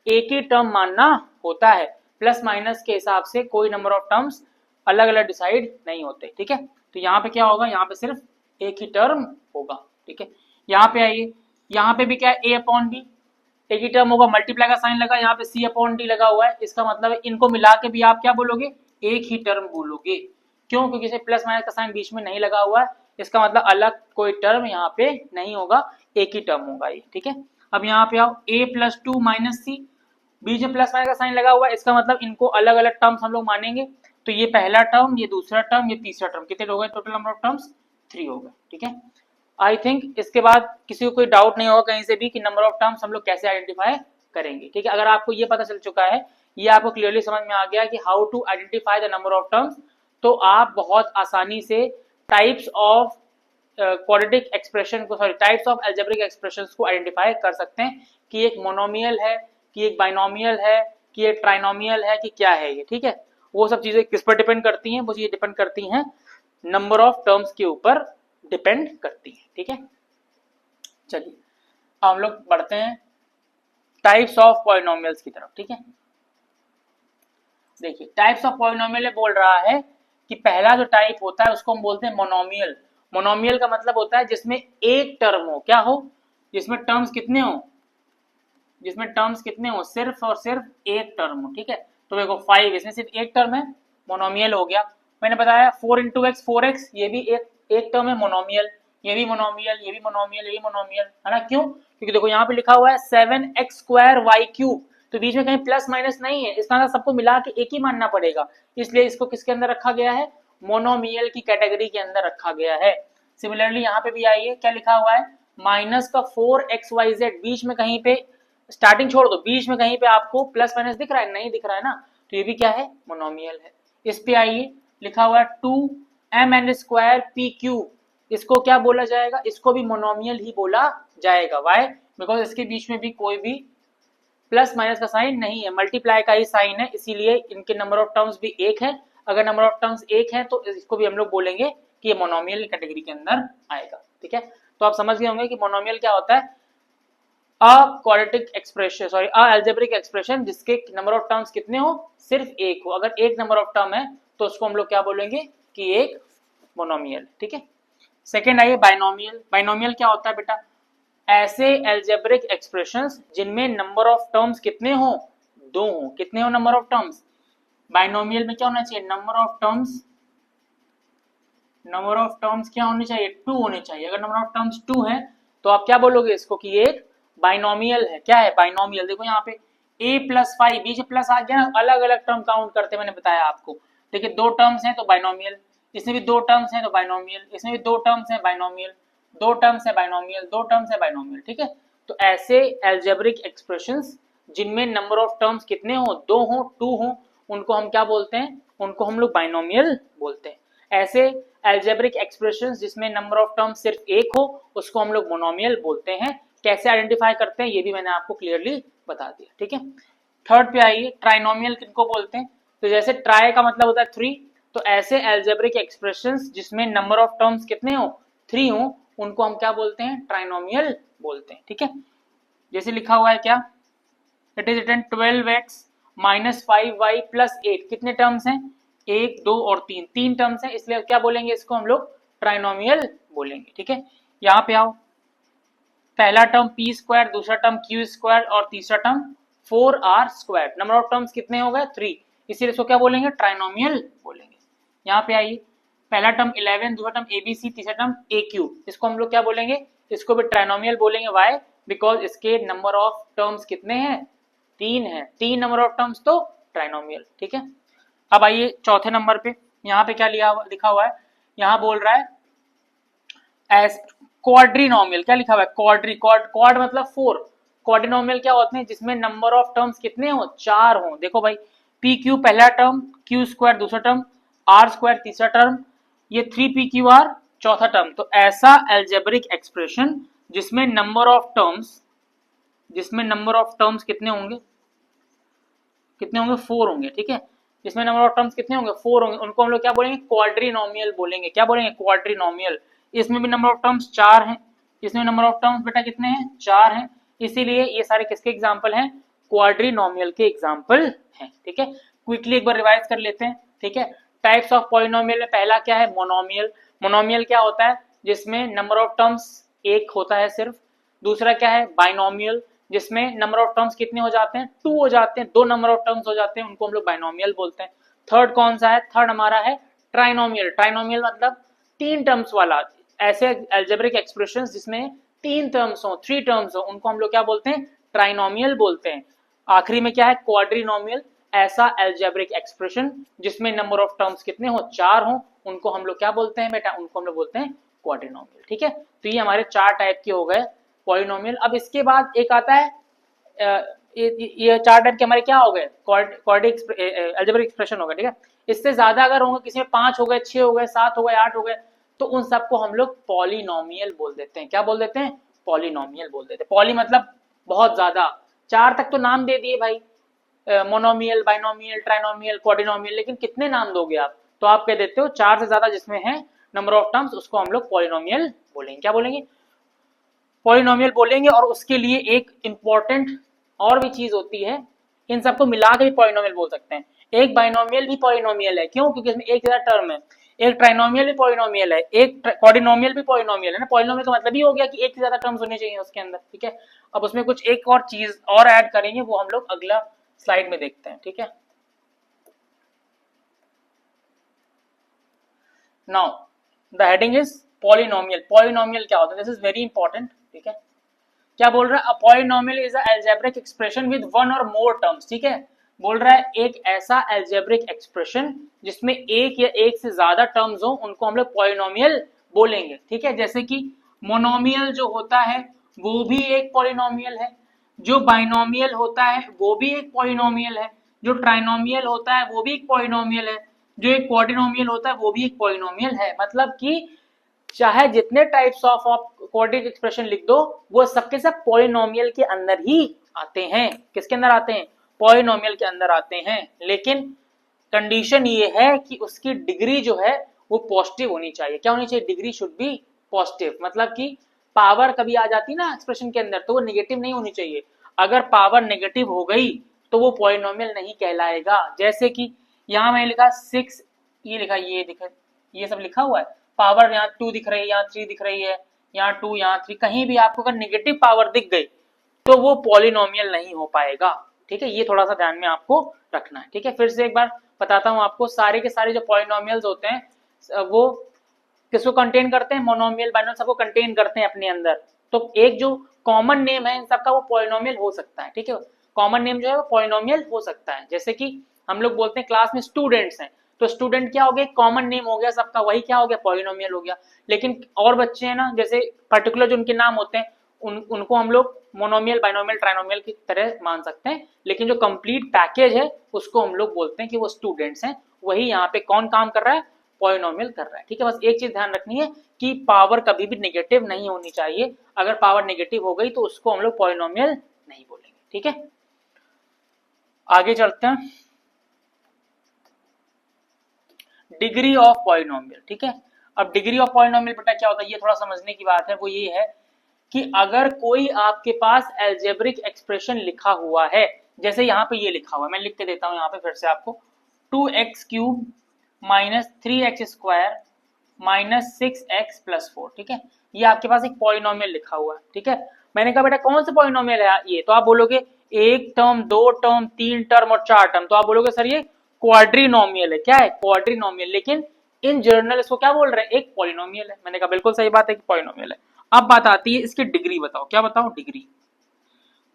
एक ही टर्म मानना होता है, प्लस माइनस के हिसाब से कोई नंबर ऑफ टर्म्स अलग अलग डिसाइड नहीं होते। ठीक है, तो यहाँ पे क्या होगा, यहाँ पे सिर्फ एक ही टर्म होगा। ठीक है, यहाँ पे आइए, यहाँ पे भी क्या है, a अपॉन बी एक ही टर्म होगा, मल्टीप्लाई का साइन लगा, यहाँ पे c अपॉन डी लगा हुआ है, इसका मतलब है इनको मिला के भी आप क्या बोलोगे, एक ही टर्म बोलोगे। क्यों, क्योंकि इसे प्लस माइनस का साइन बीच में नहीं लगा हुआ है, इसका मतलब अलग कोई टर्म यहाँ पे नहीं होगा, एक ही टर्म होगा ये। ठीक है, अब यहाँ पे आओ, a प्लस 2 माइनस सी, बीच में प्लस माइनस का साइन लगा हुआ है, इसका मतलब इनको अलग अलग टर्म्स हम लोग मानेंगे। तो ये पहला टर्म, ये दूसरा टर्म, ये तीसरा टर्म, कितने हो गए टोटल नंबर ऑफ टर्म्स, 3 हो गए। ठीक है, आई थिंक इसके बाद किसी को कोई डाउट नहीं होगा कहीं से भी कि नंबर ऑफ टर्म्स हम लोग कैसे आइडेंटिफाई करेंगे। ठीक है, अगर आपको ये पता चल चुका है, ये आपको क्लियरली समझ में आ गया कि how to identify the number of terms, तो आप बहुत आसानी से टाइप्स ऑफ क्वाड्रेटिक एक्सप्रेशन को, sorry types of algebraic expressions को आइडेंटिफाई कर सकते हैं कि एक मोनोमियल है, कि एक बाइनोमियल है, कि एक ट्राइनोमियल है, कि क्या है ये। ठीक है, वो सब चीजें किस पर डिपेंड करती हैं, वो चीजें डिपेंड करती हैं नंबर ऑफ टर्म्स के ऊपर डिपेंड करती है। ठीक है, चलिए हम लोग बढ़ते हैं टाइप्स ऑफ पॉलिनोमियल्स की तरफ। ठीक है, देखिए टाइप्स ऑफ पॉलिनोमियल बोल रहा है कि पहला जो टाइप होता है उसको हम बोलते हैं मोनोमियल। मोनोमियल का मतलब होता है जिसमें एक टर्म हो, क्या हो, जिसमें टर्म्स कितने हो, जिसमें टर्म्स कितने हो, सिर्फ और सिर्फ एक टर्म हो। ठीक है, तो देखो 5, इसमें सिर्फ एक टर्म है, मोनोमियल हो गया। मैंने बताया 4 इंटू एक्स 4x, ये भी एक टर्म है, मोनोमियल। ये भी मोनोमियल, ये भी मोनोमियल, ये भी मोनोमियल है ना। क्यों, क्योंकि देखो यहाँ पे लिखा हुआ है 7x स्क्वायर वाई क्यूब, तो बीच में कहीं प्लस माइनस नहीं है, इसका सबको मिला के एक ही मानना पड़ेगा, इसलिए इसको किसके अंदर रखा गया है, मोनोमियल की कैटेगरी के अंदर रखा गया है। सिमिलरली यहाँ पे भी आइए, क्या लिखा हुआ है, माइनस का 4xyz, बीच में कहीं पे, स्टार्टिंग छोड़ दो, बीच में कहीं पे आपको प्लस माइनस दिख रहा है, नहीं दिख रहा है ना, तो ये भी क्या है, मोनोमियल है। इस पे आइए, लिखा हुआ है 2mn स्क्वायर पी क्यूब, इसको क्या बोला जाएगा, इसको भी मोनोमियल ही बोला जाएगा। वाई, बिकॉज इसके बीच में भी कोई भी प्लस माइनस का साइन नहीं है, मल्टीप्लाई का ही साइन है, इसीलिए इनके नंबर ऑफ टर्म्स भी एक है। अगर नंबर ऑफ टर्म्स एक है तो इसको भी हम लोग बोलेंगे कि ये मोनोमियल कैटेगरी के अंदर आएगा। ठीक है, तो आप समझ गए होंगे कि मोनोमियल क्या होता है, quadratic expression, sorry algebraic expression जिसके नंबर ऑफ टर्म्स कितने हो, सिर्फ एक हो। अगर एक नंबर ऑफ टर्म है तो उसको हम लोग क्या बोलेंगे कि एक मोनोमियल। ठीक है, सेकेंड आइए बाइनोमियल। बाइनोमियल क्या होता है बेटा, ऐसे अलजेब्रिक एक्सप्रेशंस जिनमें नंबर ऑफ टर्म्स कितने हो, 2 हो। कितने हो नंबर ऑफ टर्म्स, बाइनोमियल में क्या होना चाहिए, नंबर ऑफ टर्म्स क्या होने चाहिए, 2 होने चाहिए। अगर नंबर ऑफ टर्म्स 2 है तो आप क्या बोलोगे इसको कि एक बाइनोमियल है। क्या है बाइनोमियल, देखो यहाँ पे a प्लस 5, बीच में प्लस आ गया ना, अलग अलग टर्म काउंट करते, मैंने बताया आपको। देखिए 2 टर्म्स हैं तो बाइनोमियल, इसमें भी 2 टर्म्स हैं तो बाइनोमियल, इसमें भी 2 टर्म्स हैं बाइनोमियल, 2 टर्म्स है बाइनोमियल, 2 टर्म्स है बाइनोमियल। ठीक है, तो ऐसे अलजेब्रिक एक्सप्रेशंस जिनमें नंबर ऑफ टर्म्स कितने हो, 2 हो, 2 हो, उनको हम क्या बोलते हैं, उनको हम लोग बाइनोमियल बोलते हैं। ऐसे अलजेब्रिक एक्सप्रेशंस जिसमें नंबर ऑफ टर्म्स सिर्फ एक हो, उसको हम लोग मोनोमियल बोलते हैं। कैसे आइडेंटिफाई करते हैं ये भी मैंने आपको क्लियरली बता दिया। ठीक है, थर्ड पे आइए, ट्राइनोमियल किनको बोलते हैं, तो जैसे ट्राई का मतलब होता है 3, तो ऐसे अलजेब्रिक एक्सप्रेशंस जिसमें नंबर ऑफ टर्म्स कितने हो, 3 हो, उनको हम क्या बोलते हैं, ट्राइनोमियल बोलते हैं। ठीक है, जैसे लिखा हुआ है क्या, it is written 12x minus 5y plus 8, कितने टर्म्स हैं, 1 2 और 3, 3 टर्म्स हैं, इसलिए क्या बोलेंगे इसको हम लोग ट्राइनोमियल बोलेंगे। ठीक है, यहाँ पे आओ, पहला टर्म p स्क्वायर, दूसरा टर्म q स्क्वायर और तीसरा term 4r square, number of terms कितने हो गए, 3, इसीलिए इसको क्या बोलेंगे, ट्राइनोमियल बोलेंगे। यहाँ पे आइए, पहला टर्म 11, दूसरा टर्म abc, तीसरा टर्म aq, इसको हम लोग क्या बोलेंगे, इसको भी ट्राइनोमियल बोलेंगे। वाई, बिकॉज इसके नंबर ऑफ टर्म्स कितने हैं, 3 है, 3 नंबर ऑफ टर्म्स तो ट्राइनोमियल। ठीक है, अब आइए चौथे नंबर पे, यहाँ पे क्या लिखा हुआ है, यहाँ बोल रहा है एस क्वाड्रीनोमियल, क्या लिखा हुआ है, क्वाड मतलब 4, क्वाड्रीनोमियल क्या होते हैं जिसमें नंबर ऑफ टर्म्स कितने हो, 4 हो। देखो भाई, पी क्यू पहला टर्म, क्यू स्क्वायर दूसरा टर्म, आर स्क्वायर तीसरा टर्म, ये 3 पी क्यू आर चौथा टर्म, तो ऐसा अलजेब्रिक एक्सप्रेशन जिसमें नंबर ऑफ टर्म्स कितने होंगे, 4 होंगे, ठीक है। जिसमें नंबर ऑफ टर्म्स कितने होंगे, 4 होंगे, उनको हम लोग क्या बोलेंगे, क्वाड्रिनोमियल बोलेंगे। क्या बोलेंगे, क्वाड्रिनोमियल। इसमें भी नंबर ऑफ टर्म्स 4 हैं, इसमें नंबर ऑफ टर्म्स बेटा कितने हैं, 4 हैं, इसीलिए ये सारे किसके एग्जाम्पल हैं, क्वाड्रिनोमियल के एग्जाम्पल हैं, ठीक है। क्विकली एक बार रिवाइज कर लेते हैं, ठीक है। टाइप्स ऑफ पॉलिनोमियल में पहला क्या है, मोनोमियल। मोनोमियल क्या होता है, जिसमें नंबर ऑफ टर्म्स एक होता है सिर्फ। दूसरा क्या है, बाइनोमियल, जिसमें नंबर ऑफ टर्म्स कितने हो जाते हैं, 2 हो जाते हैं, 2 नंबर ऑफ टर्म्स हो जाते हैं, उनको हम लोग बाइनोमियल बोलते हैं। थर्ड कौन सा है, थर्ड हमारा है ट्राइनोमियल। ट्राइनोमियल मतलब 3 टर्म्स वाला, ऐसे अलजेब्रिक एक्सप्रेशंस जिसमें 3 टर्म्स हो, 3 टर्म्स हो, उनको हम लोग क्या बोलते हैं, ट्राइनोमियल बोलते हैं। आखिरी में क्या है, क्वाड्रिनोमियल, ऐसा अलजेब्रिक एक्सप्रेशन जिसमें नंबर ऑफ टर्म्स कितने हो, 4 हो, उनको हम लोग क्या बोलते हैं बेटा, उनको हम लोग बोलते हैं क्वाड्रिनोमियल, ठीक है। तो ये हमारे 4 टाइप के हो गए पॉलिनोमियल। अब इसके बाद एक आता है, ये 4 टाइप के हमारे क्या हो गए, क्वाड्रिक अलजेब्रिक एक्सप्रेशन हो गए, ठीक है। इससे ज्यादा अगर होंगे, किसी में 5 हो गए, 6 हो गए, 7 हो गए, 8 हो गए, तो उन सबको हम लोग पॉलिनोमियल बोल देते हैं। क्या बोल देते हैं, पॉलिनोमियल बोल देते हैं। पॉली मतलब बहुत ज्यादा, 4 तक तो नाम दे दिए भाई, मोनोमियल, बाइनोमियल, ट्राइनोमियल, क्वाड्रिनोमियल, लेकिन कितने नाम दोगे आप, तो आप कह देते हो 4 से ज्यादा जिसमें है नंबर ऑफ टर्म्स, उसको हम लोग पॉलिनोमियल बोलेंगे। क्या बोलेंगे, पॉलिनोमियल बोलेंगे। और उसके लिए एक इंपॉर्टेंट और भी चीज होती है, इन सबको मिला के भी पॉलिनोमियल बोल सकते हैं। एक बाइनोमियल भी पॉलिनोमियल है, क्यों, क्योंकि इसमें एक ज्यादा टर्म है। एक ट्राइनोमियल भी पॉलिनोमियल है, एक क्वाड्रिनोमियल भी पॉलिनोमियल है ना। पॉलिनोमियल का मतलब ही हो गया कि एक से ज्यादा टर्म्स होने चाहिए उसके अंदर, ठीक है। अब उसमें कुछ एक और चीज और ऐड करेंगे, वो हम लोग अगला स्लाइड में देखते हैं, ठीक है। Now the heading is polynomial. Polynomial क्या होता है, दिस इज वेरी इंपॉर्टेंट, ठीक है। क्या बोल रहा है, a polynomial is a algebraic expression with one और मोर टर्म्स, ठीक है। बोल रहा है एक ऐसा अलजेब्रिक एक्सप्रेशन जिसमें एक या एक से ज्यादा टर्म्स हो, उनको हम लोग पॉलिनोमियल बोलेंगे, ठीक है। जैसे कि मोनोमियल जो होता है वो भी एक पॉलिनोमियल है, जो बाइनोमियल होता है वो भी एक पॉलिनोमियल है, जो ट्राइनोमियल होता है वो भी एक पॉलिनोमियल है, जो एक क्वाड्रिनोमियल होता है वो भी एक पॉलिनोमियल है। मतलब कि चाहे जितने टाइप्स ऑफ क्वाड्रेटिक एक्सप्रेशन लिख दो, वो सबके सब पॉलिनोमियल के अंदर ही आते हैं। किसके अंदर आते हैं, पॉलिनोमियल के अंदर आते हैं। लेकिन कंडीशन ये है कि उसकी डिग्री जो है वो पॉजिटिव होनी चाहिए। क्या होनी चाहिए, डिग्री शुड बी पॉजिटिव। मतलब कि पावर कभी आ जाती ना एक्सप्रेशन के अंदर, तो वो नेगेटिव नहीं होनी चाहिए। अगर पावर नेगेटिव हो गई तो वो पॉलिनोमियल नहीं कहलाएगा। जैसे कि यहाँ मैंने लिखा 6, ये लिखा, ये दिखा, ये सब लिखा हुआ है, पावर यहाँ 2 दिख रही है, यहाँ 3 दिख रही है, यहाँ 2, यहाँ 3, कहीं भी आपको अगर नेगेटिव पावर दिख गई तो वो पॉलिनोमियल नहीं हो पाएगा, ठीक है। ये थोड़ा सा ध्यान में आपको रखना है, ठीक है। फिर से एक बार बताता हूँ आपको, सारे के सारे जो पॉलिनोमियल्स होते हैं वो किसको कंटेन करते हैं, मोनोमियल, बाइनोमियल, सबको कंटेन करते हैं अपने अंदर। तो एक जो कॉमन नेम है इन सबका, वो पॉलिनोमियल हो सकता है, ठीक है। कॉमन नेम जो है वो पॉलिनोमियल हो सकता है। जैसे कि हम लोग बोलते हैं क्लास में स्टूडेंट्स हैं, तो स्टूडेंट क्या हो गया, कॉमन नेम हो गया सबका, वही क्या हो गया, पॉलिनोमियल हो गया। लेकिन और बच्चे हैं ना, जैसे पर्टिकुलर जो उनके नाम होते हैं, उनको हम लोग मोनोमियल, बाइनोमियल, ट्राइनोमियल की तरह मान सकते हैं। लेकिन जो कंप्लीट पैकेज है उसको हम लोग बोलते हैं कि वो स्टूडेंट्स हैं। वही यहाँ पे कौन काम कर रहा है, पॉलिनोमियल कर रहा है, ठीक है। बस एक चीज ध्यान रखनी है कि पावर कभी भी नेगेटिव नहीं होनी चाहिए। अगर पावर नेगेटिव हो गई तो उसको हम लोग पॉलिनोमियल नहीं बोलेंगे, ठीक है। आगे चलते हैं, डिग्री ऑफ पॉलिनोमियल, ठीक है। अब डिग्री ऑफ पॉलिनोमियल बेटा क्या होता है, ये थोड़ा समझने की बात है। वो ये है कि अगर कोई आपके पास अलजेब्रिक एक्सप्रेशन लिखा हुआ है, जैसे यहाँ पे ये लिखा हुआ है, मैं लिख के देता हूँ यहाँ पे फिर से आपको, 2x³ minus 3x square minus 6x+4, ठीक है। ये आपके पास एक पॉलिनोमियल लिखा हुआ है, ठीक है। मैंने कहा बेटा कौन सा पॉलिनोमियल है ये, तो आप बोलोगे 1 टर्म, 2 टर्म, 3 टर्म और 4 टर्म, तो आप बोलोगे सर ये क्वाड्रिनोमियल है। क्या है, क्वाड्रिनोमियल। लेकिन इन जर्नल इसको क्या बोल रहे हैं, एक पॉलिनोमियल है। मैंने कहा बिल्कुल सही बात है कि पॉलिनोमियल है। अब बात आती है इसकी डिग्री बताओ, क्या बताओ, डिग्री।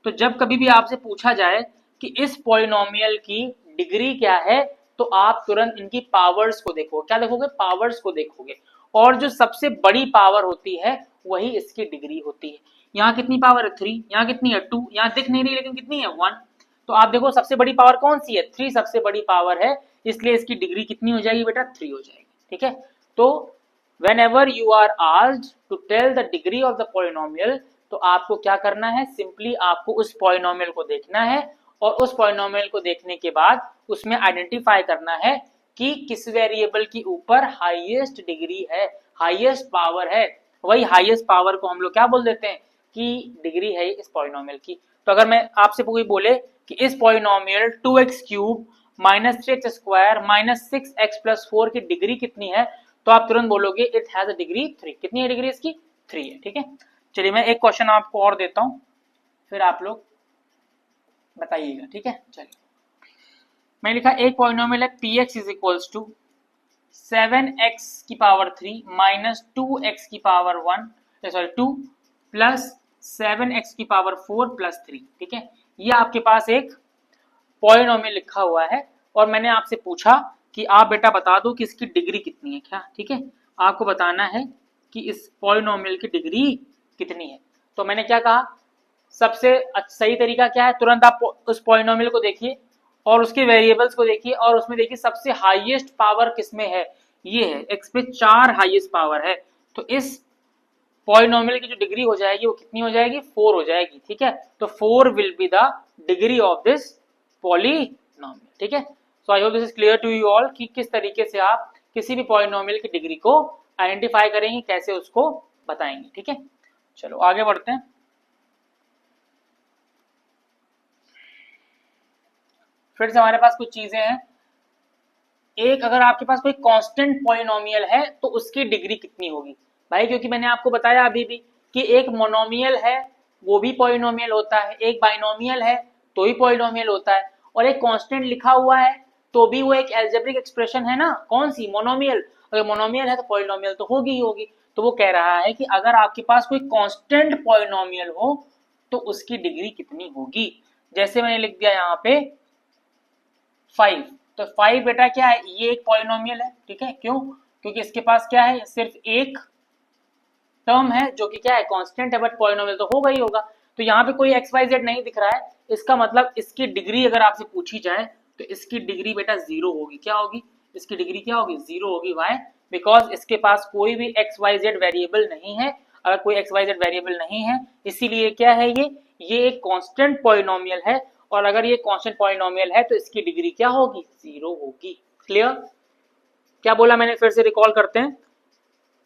तो जब कभी भी आपसे पूछा जाए कि इस पॉलिनोमियल की डिग्री क्या है, तो आप तुरंत इनकी पावर्स को देखोगे। क्या देखोगे, पावर्स को देखोगे। और जो सबसे बड़ी पावर होती है वही इसकी डिग्री होती है। यहाँ कितनी पावर है, 3, यहाँ कितनी है, 2, यहाँ दिख नहीं रही लेकिन कितनी है, 1। तो आप देखो सबसे बड़ी पावर कौन सी है, 3 सबसे बड़ी पावर है, इसलिए इसकी डिग्री कितनी हो जाएगी बेटा, 3 हो जाएगी, ठीक है। तो whenever you are asked to tell the degree of the polynomial, तो आपको क्या करना है, सिंपली आपको उस पॉलिनोमियल को देखना है और उस पॉलिनोमियल को देखने के बाद उसमें आइडेंटिफाई करना है कि किस वेरिएबल की ऊपर हाईएस्ट डिग्री है, हाईएस्ट पावर है। वही हाईएस्ट पावर को हम लोग क्या बोल देते हैं कि डिग्री है इस पॉलिनोमियल की। तो अगर मैं आपसे कोई बोले कि इस polynomial 2x cube minus 3x square minus 6x plus 4 की डिग्री कितनी है, तो आप तुरंत बोलोगे इट हैज अ डिग्री 3। कितनी है डिग्री इसकी? 3 है। ठीक है, चलिए मैं एक क्वेश्चन आपको और देता हूं, फिर आप लोग बताइएगा। ठीक है, चलिए मैं लिखा एक पॉलिनोमियल है px is equals to 7x की पावर 3 माइनस 2x की पावर 1 सॉरी 2 प्लस 7x की पावर 4 प्लस 3। ठीक है, ये आपके पास एक पॉलिनोमियल लिखा हुआ है और मैंने आपसे पूछा कि आप बेटा बता दो कि इसकी डिग्री कितनी है। क्या? ठीक है, आपको बताना है कि इस पॉलिनोमियल की डिग्री कितनी है। तो मैंने क्या कहा, सबसे सही तरीका क्या है, तुरंत आप उस पॉलिनोमियल को देखिए और उसके वेरिएबल्स को देखिए और उसमें देखिए सबसे हाईएस्ट पावर किसमें है, ये है x पे 4 हाईएस्ट पावर है। तो इस पॉलिनोमियल की जो डिग्री हो जाएगी वो कितनी हो जाएगी, 4 हो जाएगी। ठीक है, तो 4 will be the degree of this polynomial. ठीक है, so I hope this is clear to you all कि किस तरीके से आप किसी भी पॉलिनोमियल की डिग्री को आइडेंटिफाई करेंगे, कैसे उसको बताएंगे। ठीक है, चलो आगे बढ़ते हैं। फिर से हमारे पास कुछ चीजें हैं। एक, अगर आपके पास कोई कांस्टेंट पॉलिनोमियल है तो उसकी डिग्री कितनी होगी भाई, क्योंकि मैंने आपको बताया अभी भी कि एक मोनोमियल है वो भी पॉलिनोमियल होता है, एक बाइनोमियल है तो ही पॉलिनोमियल होता है, और एक कांस्टेंट लिखा हुआ है तो भी वो एक अलजेब्रिक एक्सप्रेशन है ना, कौन सी, मोनोमियल। अगर मोनोमियल है तो पॉलिनोमियल तो होगी ही होगी। तो वो कह रहा है कि अगर आपके पास कोई कांस्टेंट पॉलिनोमियल हो तो उसकी डिग्री कितनी होगी। जैसे मैंने लिख दिया यहाँ पे 5, तो 5 बेटा क्या है, ये एक पॉलिनोमियल है। ठीक है, क्यों, क्योंकि इसके पास क्या है, सिर्फ एक टर्म है जो कि क्या है, कांस्टेंट है, बट पॉलिनोमियल तो होगा ही होगा। तो यहाँ पे कोई एक्स वाई जेड नहीं दिख रहा है, इसका मतलब इसकी डिग्री अगर आपसे पूछी जाए तो इसकी डिग्री बेटा 0 होगी। क्या होगी, इसकी डिग्री क्या होगी, 0 होगी। वाई, बिकॉज इसके पास कोई भी एक्स वाई जेड वेरिएबल नहीं है। अगर कोई एक्स वाई जेड वेरिएबल नहीं है, इसीलिए क्या है, ये एक कांस्टेंट पॉलिनोमियल है, और अगर ये कांस्टेंट पॉलिनोमियल है तो इसकी डिग्री क्या होगी, 0 होगी। क्लियर? क्या बोला मैंने, फिर से रिकॉल करते हैं।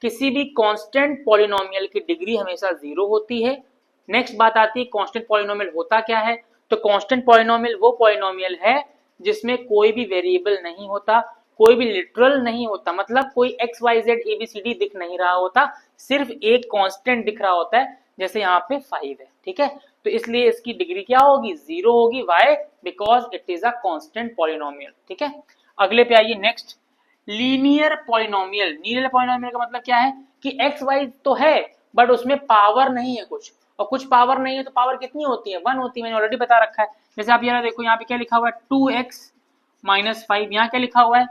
किसी भी कांस्टेंट पॉलिनोमियल की डिग्री हमेशा 0 होती है। नेक्स्ट बात आती है कांस्टेंट पॉलिनोमियल होता क्या है, तो कांस्टेंट पॉलिनोमियल वो पॉलिनोमियल है जिसमें कोई भी वेरिएबल नहीं होता, कोई भी लिटरल नहीं होता, मतलब कोई एक्स वाई जेड एबीसीडी दिख नहीं रहा होता, सिर्फ एक कांस्टेंट दिख रहा होता है, जैसे यहाँ पे 5 है। ठीक है, तो इसलिए इसकी डिग्री क्या होगी, 0 होगी। Why, because it is a constant polynomial. ठीक है, अगले पे आइए। Next, linear polynomial. Linear polynomial का मतलब क्या है कि एक्स वाई तो है बट उसमें पावर नहीं है कुछ, और कुछ पावर नहीं है तो पावर कितनी होती है, 1 होती है। मैंने ऑलरेडी बता रखा है। जैसे आप यहाँ देखो, यहाँ पे क्या लिखा हुआ है, 2x माइनस 5, यहाँ क्या लिखा हुआ है,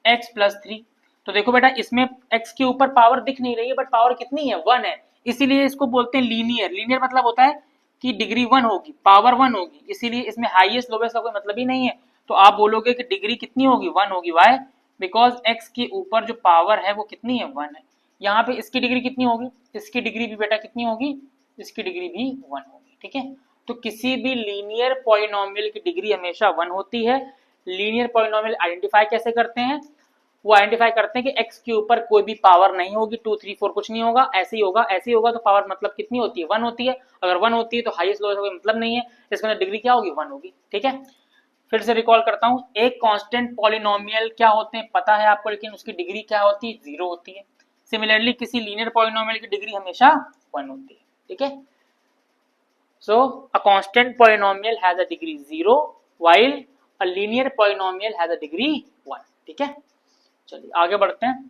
x प्लस 3। तो देखो बेटा, इसमें x के ऊपर पावर दिख नहीं रही है बट पावर कितनी है, 1 है, इसीलिए इसको बोलते हैं लीनियर। लीनियर मतलब होता है कि डिग्री 1 होगी, पावर 1 होगी, इसीलिए इसमें हाईएस्ट लोवेस्ट का कोई मतलब ही नहीं है। तो आप बोलोगे कि डिग्री कितनी होगी, 1 होगी। वाई, बिकॉज x के ऊपर जो पावर है वो कितनी है, 1 है। यहाँ पे इसकी डिग्री कितनी होगी, इसकी डिग्री भी बेटा कितनी होगी, इसकी डिग्री भी 1 होगी। ठीक है, तो किसी भी लीनियर पॉलिनोमियल की डिग्री हमेशा 1 होती है। लीनियर पॉलिनोमियल आइडेंटिफाई कैसे करते हैं, वो आइडेंटिफाई करते हैं कि x के ऊपर कोई भी पावर नहीं होगी, 2 3 4 कुछ नहीं होगा, ऐसे ही होगा, ऐसे ही होगा। तो पावर मतलब कितनी होती है, 1 होती है। अगर 1 होती है तो हाईएस्ट लोएस्ट का कोई मतलब नहीं है, इसके अंदर डिग्री क्या होगी, 1 होगी। ठीक है, फिर से रिकॉल करता हूं, एक कांस्टेंट पॉलिनोमियल क्या होते हैं पता है आपको, लेकिन उसकी डिग्री क्या होती है, 0 होती है। सिमिलरली किसी लीनियर पॉलिनोमियल की डिग्री हमेशा 1 होती है। ठीक है, so a constant polynomial has a degree 0 while a linear polynomial has a degree 1। ठीक है, चलिए आगे बढ़ते हैं।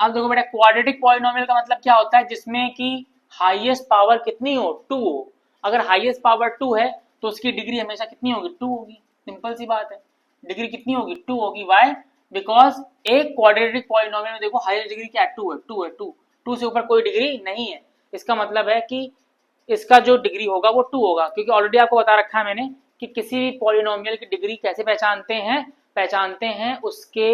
अब देखो बेटा, क्वाड्रेटिक पॉलिनोमियल का मतलब क्या होता है, जिसमें कि हाईएस्ट पावर कितनी हो, 2 हो। अगर हाईएस्ट पावर 2 है तो उसकी डिग्री हमेशा कितनी होगी, 2 होगी। सिंपल सी बात है, डिग्री कितनी होगी, 2 होगी। वाई, बिकॉज एक क्वाड्रेटिक पॉलिनोमियल में देखो हाईएस्ट डिग्री क्या है, 2 है, 2 है, 2 से ऊपर कोई डिग्री नहीं है। इसका मतलब है कि इसका जो डिग्री होगा वो 2 होगा, क्योंकि ऑलरेडी आपको बता रखा है मैंने कि किसी भी पॉलिनोमियल की डिग्री कैसे पहचानते हैं उसके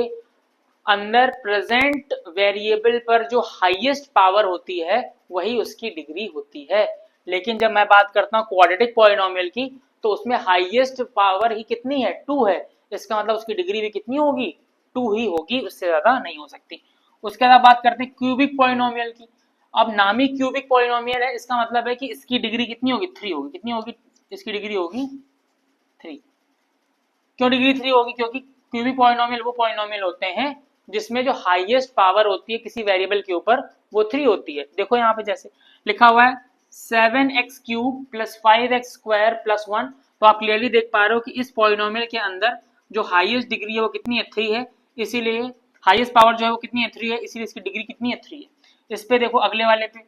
अंदर प्रेजेंट वेरिएबल पर जो हाईएस्ट पावर होती है वही उसकी डिग्री होती है। लेकिन जब मैं बात करता हूँ क्वाड्रेटिक पॉलिनोमियल की तो उसमें हाईएस्ट पावर ही कितनी है, 2 है। इसका मतलब उसकी डिग्री भी कितनी होगी, 2 ही होगी, उससे ज्यादा नहीं हो सकती। उसके बाद बात करते हैं क्यूबिक पॉलिनोमियल की। अब नाम ही क्यूबिक पॉलिनोमियल है, इसका मतलब है कि इसकी डिग्री कितनी होगी, 3 होगी। कितनी होगी, इसकी डिग्री होगी 3। क्यों डिग्री 3 होगी, क्योंकि क्यूबिक पॉलिनोमियल वो पॉलिनोमियल होते हैं जिसमें जो हाईएस्ट पावर होती है किसी वेरिएबल के ऊपर वो 3 होती है। देखो यहाँ पे जैसे लिखा हुआ है 7x cube plus 5x square plus 1, तो आप क्लियरली देख पा रहे हो कि इस पॉलिनोमियल के अंदर जो हाईएस्ट डिग्री है वो कितनी है, 3 है। इसीलिए हाईएस्ट पावर जो है वो कितनी है, 3 है, इसीलिए इसकी डिग्री कितनी है, 3 है। इस पे देखो अगले वाले पे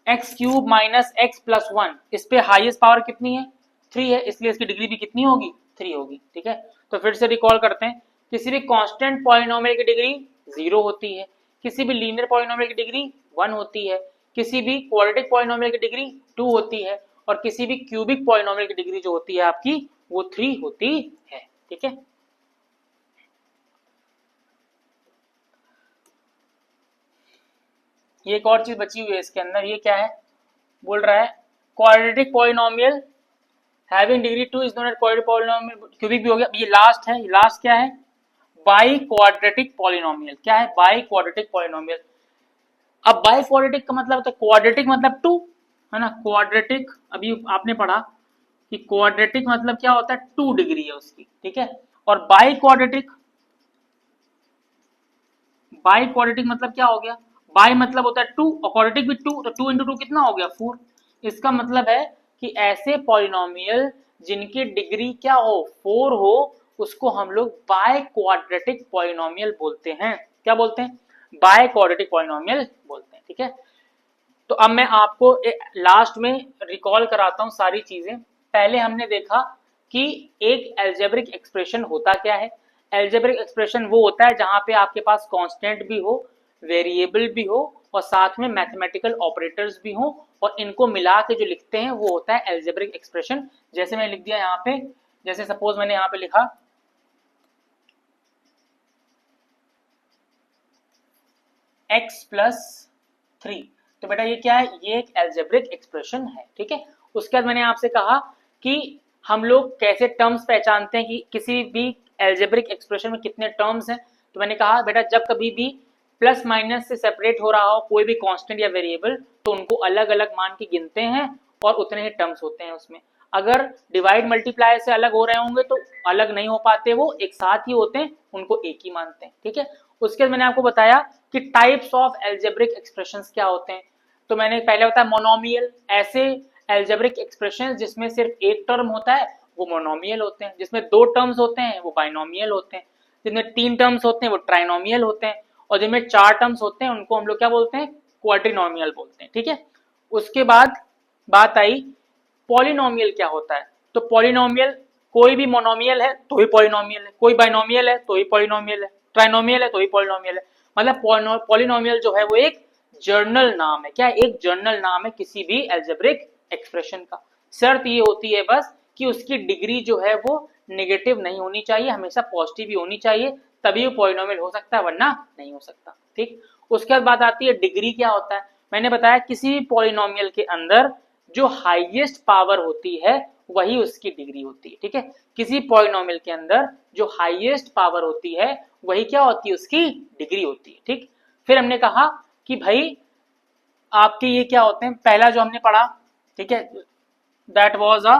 x cube minus x plus 1, इस पे हाईएस्ट पावर कितनी है, 3 है, इसलिए इसकी डिग्री भी कितनी होगी, 3 होगी। ठीक है, तो फिर से रिकॉल करते हैं, किसी भी कांस्टेंट पॉलिनोमियल की डिग्री 0 होती है, किसी भी लीनियर पॉलिनोमियल की डिग्री 1 होती है, किसी भी क्वाड्रेटिक पॉलिनोमियल की डिग्री 2 होती है, और किसी भी क्यूबिक पॉलिनोमियल की डिग्री जो होती है आपकी वो 3 होती है। ठीक है, ये एक और चीज बची हुई है इसके अंदर, ये क्या है, बोल रहा है quadratic polynomial having degree 2 is known as quadratic polynomial. Cubic भी हो गया, ये लास्ट है, लास्ट क्या है, बाई क्वाड्रेटिक पॉलिनोमियल। क्या है, बाई क्वाड्रेटिक पॉलिनोमियल। अब बाई क्वाड्रेटिक का मतलब होता है, क्वाड्रेटिक मतलब 2 है ना, क्वाड्रेटिक अभी आपने पढ़ा कि क्वाड्रेटिक मतलब क्या होता है, 2 डिग्री है उसकी। ठीक है, और बाई क्वाड्रेटिक मतलब क्या हो गया, बाई मतलब होता है 2 और क्वाड्रेटिक भी 2, तो 2 इंटू 2 कितना हो गया, 4। इसका मतलब है कि ऐसे पॉलिनोमियल जिनकी डिग्री क्या हो, 4 हो, उसको हम लोग बाय क्वाड्रेटिक पॉलिनोमियल बोलते हैं। क्या बोलते हैं, बाय क्वाड्रेटिक पॉलिनोमियल बोलते हैं। ठीक है, तो अब मैं आपको लास्ट में रिकॉल कराता हूं सारी चीजें। पहले हमने देखा कि एक एल्जेब्रिक एक्सप्रेशन होता क्या है। एल्जेब्रिक एक्सप्रेशन वो होता है जहां पे आपके पास कांस्टेंट भी हो, वेरिएबल भी हो और साथ में मैथमेटिकल ऑपरेटर्स भी हो, और इनको मिला के जो लिखते हैं वो होता है एल्जेब्रिक एक्सप्रेशन। जैसे मैंने लिख दिया यहाँ पे, जैसे सपोज मैंने यहाँ पे लिखा x प्लस 3, तो बेटा ये क्या है, ये एक एल्जेब्रिक एक्सप्रेशन है। ठीक है, उसके बाद मैंने आपसे कहा कि हम लोग कैसे टर्म्स पहचानते हैं कि किसी भी एल्जेब्रिक एक्सप्रेशन में कितने टर्म्स हैं। तो मैंने कहा बेटा जब कभी भी प्लस माइनस से सेपरेट हो रहा हो कोई भी कांस्टेंट या वेरिएबल तो उनको अलग अलग मान के गिनते हैं और उतने ही टर्म्स होते हैं उसमें। अगर डिवाइड मल्टीप्लाई से अलग हो रहे होंगे तो अलग नहीं हो पाते, वो एक साथ ही होते हैं, उनको एक ही मानते हैं। ठीक है, उसके बाद मैंने आपको बताया कि टाइप्स ऑफ एल्जेब्रिक एक्सप्रेशंस क्या होते हैं। तो मैंने पहले बताया मोनोमियल, ऐसे एल्जेब्रिक एक्सप्रेशंस जिसमें सिर्फ एक टर्म होता है वो मोनोमियल होते हैं, जिसमें 2 टर्म्स होते हैं वो बाइनोमियल होते हैं, जिनमें 3 टर्म्स होते हैं वो ट्राइनोमियल होते हैं, और जिनमें 4 टर्म्स होते हैं उनको हम लोग क्या बोलते हैं, क्वाड्रिनोमियल बोलते हैं। ठीक है, उसके बाद बात आई पॉलिनोमियल क्या होता है। तो पॉलिनोमियल कोई भी मोनोमियल है तो ही पॉलिनोमियल है, कोई बाइनोमियल है तो ही पॉलिनोमियल है, ट्राइनोमियल है तो ही पॉलिनोमियल है। मतलब पॉलिनोमियल जो है वो एक जर्नल नाम है। क्या, एक जर्नल नाम है किसी भी एल्जेब्रिक एक्सप्रेशन का। शर्त ये होती है बस कि उसकी डिग्री जो है वो नेगेटिव नहीं होनी चाहिए, हमेशा पॉजिटिव ही होनी चाहिए, तभी वो पॉलिनोमियल हो सकता है, वरना नहीं हो सकता। ठीक, उसके बाद बात आती है डिग्री क्या होता है। मैंने बताया किसी भी पॉलिनोमियल के अंदर जो हाईएस्ट पावर होती है वही उसकी डिग्री होती है। ठीक है, किसी पॉलिनोमियल के अंदर जो हाईएस्ट पावर होती है वही क्या होती है, उसकी डिग्री होती है। ठीक, फिर हमने कहा कि भाई आपके ये क्या होते हैं, पहला जो हमने पढ़ा, ठीक है, that was a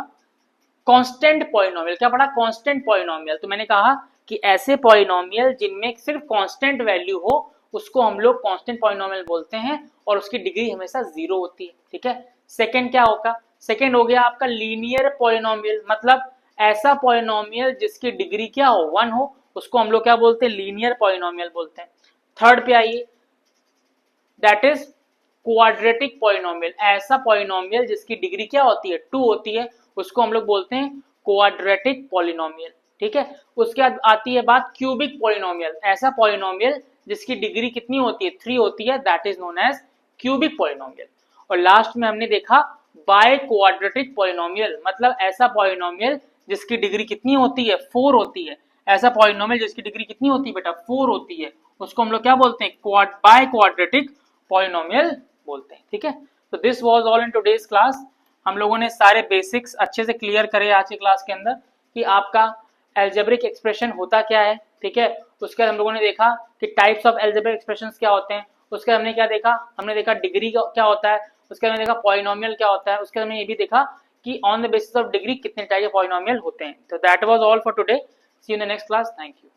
constant polynomial. क्या पढ़ा, कांस्टेंट पॉलिनोमियल। तो मैंने कहा कि ऐसे पॉलिनोमियल जिनमें सिर्फ कांस्टेंट वैल्यू हो उसको हम लोग कांस्टेंट पॉलिनोमियल बोलते हैं और उसकी डिग्री हमेशा 0 होती है। ठीक है, सेकंड क्या होगा, सेकंड हो गया आपका लीनियर पॉलिनोमियल, मतलब ऐसा पॉलिनोमियल जिसकी डिग्री क्या हो, 1 हो, उसको हम लोग क्या बोलते हैं, लीनियर पॉलिनोमियल बोलते हैं। थर्ड पे आइए, दैट इज क्वाड्रेटिक पॉलिनोमियल, ऐसा पॉलिनोमियल जिसकी डिग्री क्या होती है, 2 होती है, उसको हम लोग बोलते हैं क्वाड्रेटिक पॉलिनोमियल। ठीक है, उसके बाद आती है बात क्यूबिक पॉलिनोमियल, ऐसा पॉलिनोमियल जिसकी डिग्री कितनी होती है, 3 होती है, that is known as cubic polynomial. और लास्ट में हमने देखा बाय क्वाड्रेटिक पॉलिनोमियल, मतलब ऐसा पॉलिनोमियल जिसकी डिग्री कितनी होती है 4 होती है, ऐसा पॉलिनोमियल जिसकी डिग्री कितनी होती है बेटा 4 होती है, उसको हम लोग क्या बोलते हैं बाय क्वाड्रेटिक पॉलिनोमियल बोलते हैं। ठीक है, तो this was all in today's class. हम लोगों ने सारे बेसिक्स अच्छे से क्लियर करे आज की क्लास के अंदर कि आपका एल्जेब्रिक एक्सप्रेशन होता क्या है। ठीक है, उसके बाद हम लोगों ने देखा कि टाइप्स ऑफ एल्जेब्रिक एक्सप्रेशंस क्या होते हैं, उसके बाद हमने क्या देखा, हमने देखा डिग्री क्या होता है, उसके बाद हमने देखा पॉलिनोमियल क्या होता है, उसके बाद हमने ये भी देखा कि on the basis of degree कितने टाइप के पॉलिनोमियल होते हैं। तो that was all for today, see you in the next class, thank you.